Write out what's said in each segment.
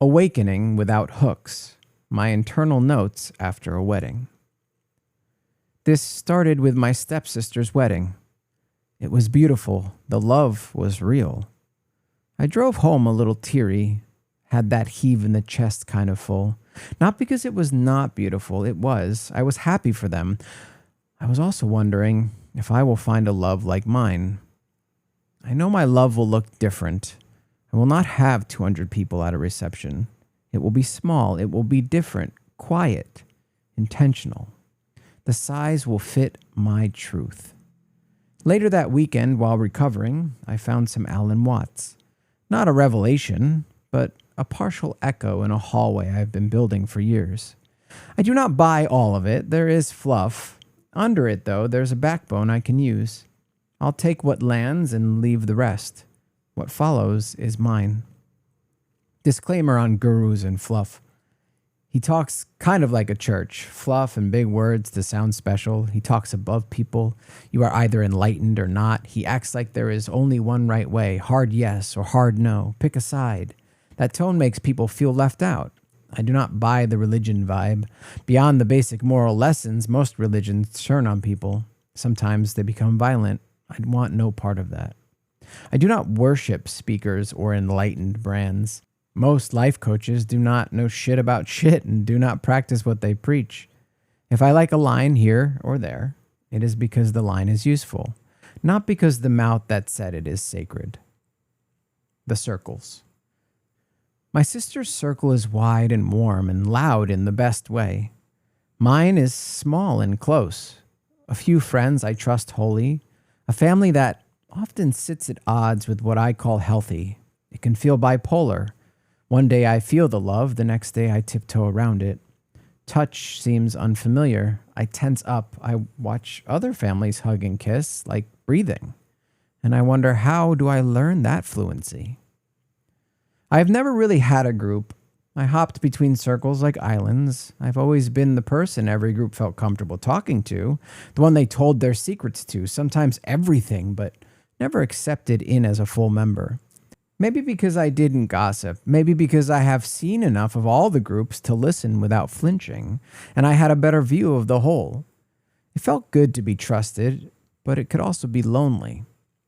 Awakening without hooks. My internal notes after a wedding. This started with my stepsister's wedding. It was beautiful. The love was real. I drove home a little teary, had that heave in the chest kind of full. Not because it was not beautiful, it was. I was happy for them. I was also wondering if I will find a love like mine. I know my love will look different. I will not have 200 people at a reception. It will be small. It will be different, quiet, intentional. The size will fit my truth. Later that weekend, while recovering, I found some Alan Watts. Not a revelation, but a partial echo in a hallway I've been building for years. I do not buy all of it. There is fluff. Under it, though, there's a backbone I can use. I'll take what lands and leave the rest. What follows is mine. Disclaimer on gurus and fluff. He talks kind of like a church. Fluff and big words to sound special. He talks above people. You are either enlightened or not. He acts like there is only one right way. Hard yes or hard no. Pick a side. That tone makes people feel left out. I do not buy the religion vibe. Beyond the basic moral lessons, most religions turn on people. Sometimes they become violent. I want no part of that. I do not worship speakers or enlightened brands. Most life coaches do not know shit about shit and do not practice what they preach. If I like a line here or there, it is because the line is useful, not because the mouth that said it is sacred. The circles. My sister's circle is wide and warm and loud in the best way. Mine is small and close. A few friends I trust wholly. A family that often sits at odds with what I call healthy. It can feel bipolar. One day I feel the love, the next day I tiptoe around it. Touch seems unfamiliar. I tense up. I watch other families hug and kiss, like breathing. And I wonder, how do I learn that fluency? I've never really had a group. I hopped between circles like islands. I've always been the person every group felt comfortable talking to, the one they told their secrets to, sometimes everything, but never accepted in as a full member. Maybe because I didn't gossip. Maybe because I have seen enough of all the groups to listen without flinching, and I had a better view of the whole. It felt good to be trusted, but it could also be lonely.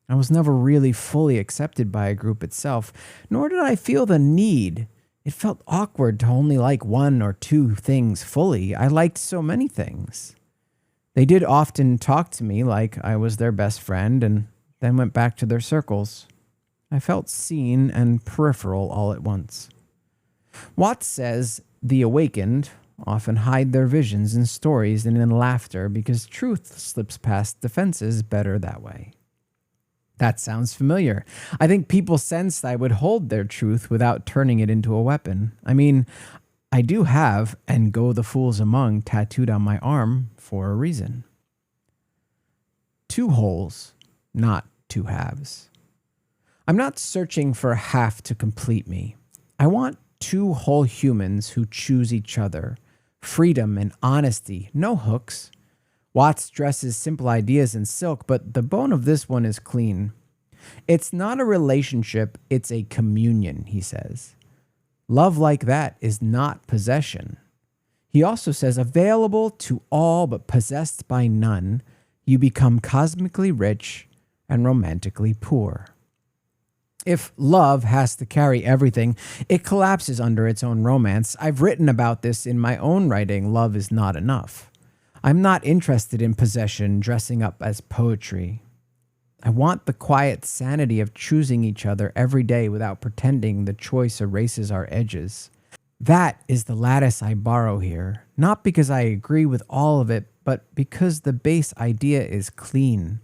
I was never really fully accepted by a group itself, nor did I feel the need. It felt awkward to only like one or two things fully. I liked so many things. They did often talk to me like I was their best friend and then went back to their circles. I felt seen and peripheral all at once. Watts says the awakened often hide their visions in stories and in laughter because truth slips past defenses better that way. That sounds familiar. I think people sensed I would hold their truth without turning it into a weapon. I mean, I do have "and go the fools among" tattooed on my arm for a reason. Two wholes, not two halves. I'm not searching for a half to complete me. I want two whole humans who choose each other. Freedom and honesty, no hooks. Watts dresses simple ideas in silk, but the bone of this one is clean. It's not a relationship, it's a communion, he says. Love like that is not possession. He also says, available to all but possessed by none, you become cosmically rich and romantically poor. If love has to carry everything, it collapses under its own romance. I've written about this in my own writing, Love is Not Enough. I'm not interested in possession dressing up as poetry. I want the quiet sanity of choosing each other every day without pretending the choice erases our edges. That is the lattice I borrow here, not because I agree with all of it, but because the base idea is clean.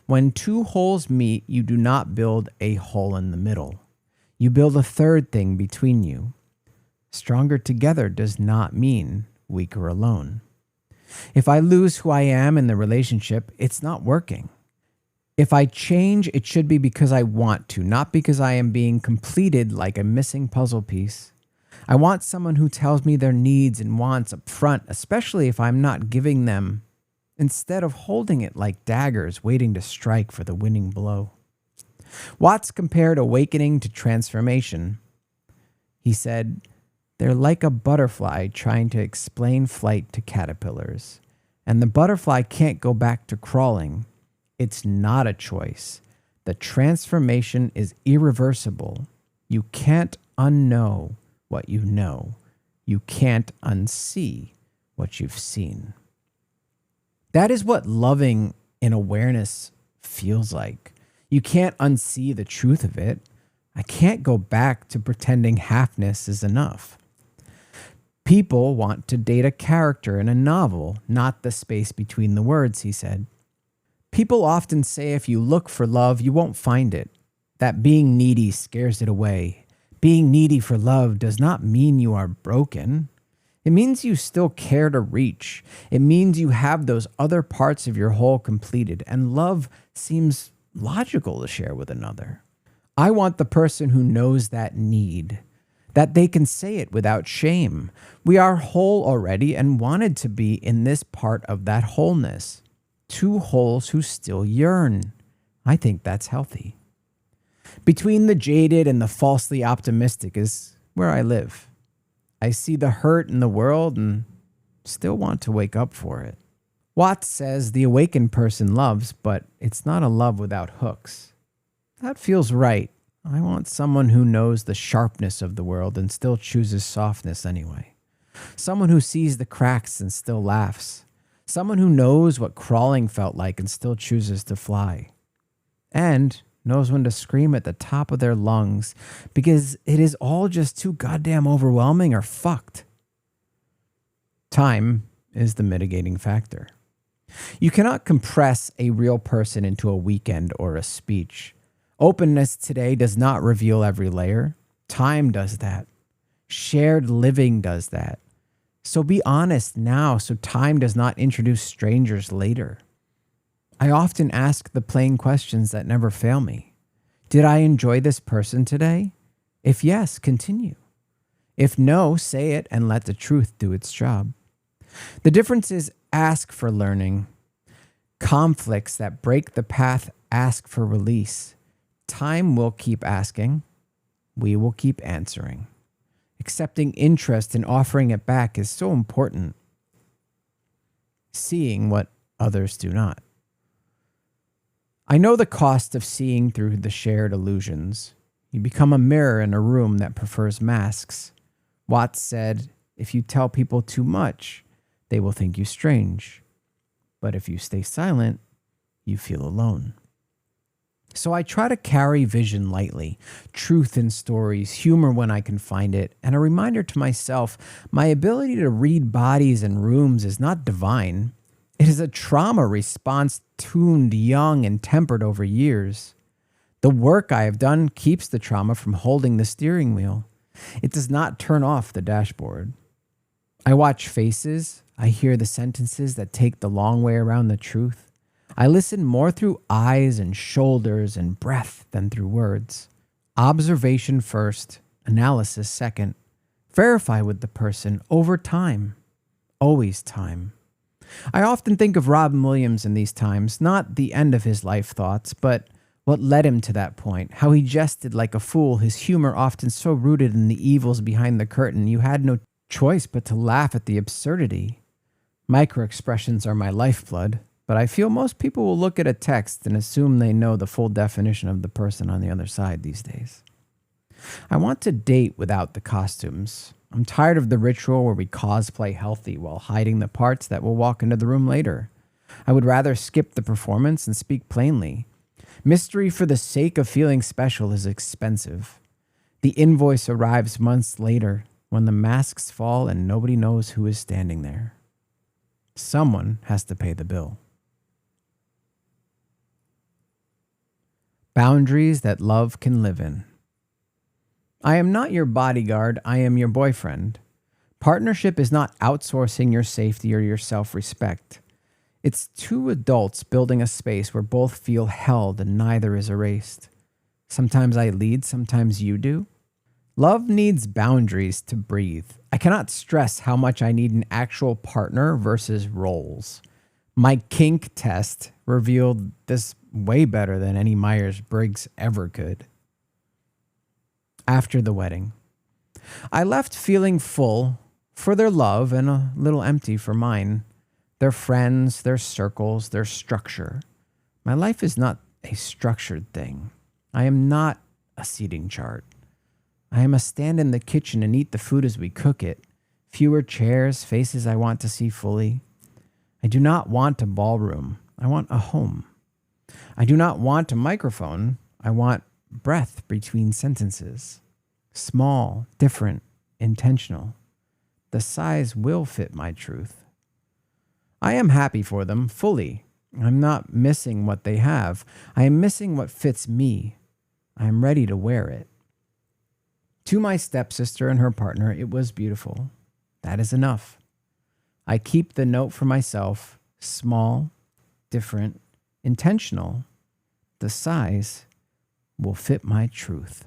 When two holes meet, you do not build a hole in the middle. You build a third thing between you. Stronger together does not mean weaker alone. If I lose who I am in the relationship, it's not working. If I change, it should be because I want to, not because I am being completed like a missing puzzle piece. I want someone who tells me their needs and wants up front, especially if I'm not giving them, instead of holding it like daggers waiting to strike for the winning blow. Watts compared awakening to transformation. He said, They're like a butterfly trying to explain flight to caterpillars. And the butterfly can't go back to crawling. It's not a choice. The transformation is irreversible. You can't unknow what you know. You can't unsee what you've seen. That is what loving in awareness feels like. You can't unsee the truth of it. I can't go back to pretending halfness is enough. People want to date a character in a novel, not the space between the words, he said. People often say if you look for love, you won't find it. That being needy scares it away. Being needy for love does not mean you are broken. It means you still care to reach. It means you have those other parts of your whole completed, and love seems logical to share with another. I want the person who knows that need, that they can say it without shame. We are whole already and wanted to be in this part of that wholeness. Two wholes who still yearn. I think that's healthy. Between the jaded and the falsely optimistic is where I live. I see the hurt in the world and still want to wake up for it. Watts says the awakened person loves, but it's not a love without hooks. That feels right. I want someone who knows the sharpness of the world and still chooses softness anyway. Someone who sees the cracks and still laughs. Someone who knows what crawling felt like and still chooses to fly. And knows when to scream at the top of their lungs because it is all just too goddamn overwhelming or fucked. Time is the mitigating factor. You cannot compress a real person into a weekend or a speech. Openness today does not reveal every layer. Time does that. Shared living does that. So be honest now so time does not introduce strangers later. I often ask the plain questions that never fail me. Did I enjoy this person today? If yes, continue. If no, say it and let the truth do its job. The difference is ask for learning. Conflicts that break the path ask for release. Time will keep asking. We will keep answering. Accepting interest and offering it back is so important. Seeing what others do not. I know the cost of seeing through the shared illusions. You become a mirror in a room that prefers masks. Watts said, if you tell people too much, they will think you strange. But if you stay silent, you feel alone. So I try to carry vision lightly, truth in stories, humor when I can find it, and a reminder to myself, my ability to read bodies and rooms is not divine. It is a trauma response tuned young and tempered over years. The work I have done keeps the trauma from holding the steering wheel. It does not turn off the dashboard. I watch faces. I hear the sentences that take the long way around the truth. I listen more through eyes and shoulders and breath than through words. Observation first, analysis second. Verify with the person over time. Always time. I often think of Robin Williams in these times, not the end of his life thoughts, but what led him to that point, how he jested like a fool, his humor often so rooted in the evils behind the curtain, you had no choice but to laugh at the absurdity. Microexpressions are my lifeblood, but I feel most people will look at a text and assume they know the full definition of the person on the other side these days. I want to date without the costumes. I'm tired of the ritual where we cosplay healthy while hiding the parts that will walk into the room later. I would rather skip the performance and speak plainly. Mystery for the sake of feeling special is expensive. The invoice arrives months later when the masks fall and nobody knows who is standing there. Someone has to pay the bill. Boundaries that love can live in. I am not your bodyguard, I am your boyfriend. Partnership is not outsourcing your safety or your self-respect. It's two adults building a space where both feel held and neither is erased. Sometimes I lead, sometimes you do. Love needs boundaries to breathe. I cannot stress how much I need an actual partner versus roles. My kink test revealed this way better than any Myers-Briggs ever could. After the wedding. I left feeling full for their love and a little empty for mine, their friends, their circles, their structure. My life is not a structured thing. I am not a seating chart. I am a stand in the kitchen and eat the food as we cook it. Fewer chairs, faces I want to see fully. I do not want a ballroom. I want a home. I do not want a microphone. I want breath between sentences. Small, different, intentional. The size will fit my truth. I am happy for them fully. I'm not missing what they have. I am missing what fits me. I am ready to wear it. To my stepsister and her partner, it was beautiful. That is enough. I keep the note for myself, small, different, intentional. The size will fit my truth.